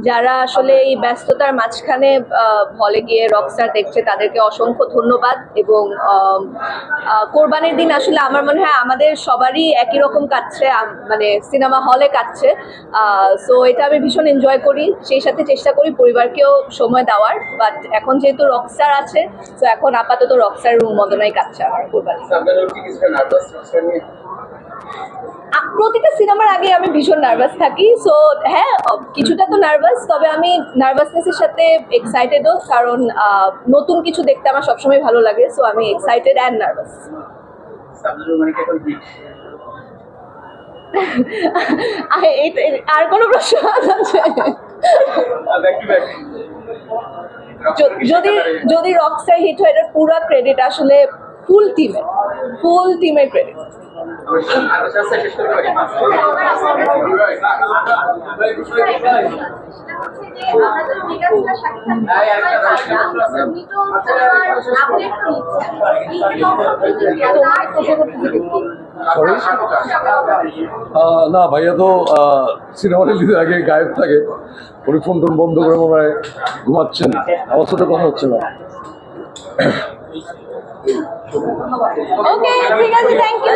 যারা আসলে এই ব্যস্ততার মাঝখানে হলে গিয়ে রকস্টার দেখছে তাদেরকে অসংখ্য ধন্যবাদ। এবং কোরবানির দিন আসলে আমার মনে হয় আমাদের সবারই একই রকম কাটছে, মানে সিনেমা হলে কাটছে। সো এটা আমি ভীষণ এনজয় করি, সেই সাথে চেষ্টা করি পরিবারকেও সময় দেওয়ার। বাট এখন যেহেতু রকস্টার আছে, তো এখন আপাতত রকস্টার উন্মোদনাই কাটছে আমার কোরবানি। প্রতিটা সিনেমার আগে আমি ভীষণ নার্ভাস থাকি। সো হ্যাঁ, কিছুটা তো নার্ভাস, তবে আমি নার্ভাসনেসের সাথে এক্সাইটেডও, কারণ নতুন কিছু দেখতে আমার সবসময় ভালো লাগে। সো আমি এক্সাইটেড অ্যান্ড নার্ভাস। আর কোনো প্রশ্ন আছে? যদি রকস্টার হিট হয়, এটার পুরো ক্রেডিট আসলে ফুল টিমের ক্রেডিট। না ভাইয়া তো সিনেমা রিলিজের আগে গায়েব থাকে, উনি ফোন টোন বন্ধ করে মনে হয় ঘুমাচ্ছেন, আমার সাথে কথা হচ্ছে না। ওকে, ঠিক আছে, থ্যাংক ইউ।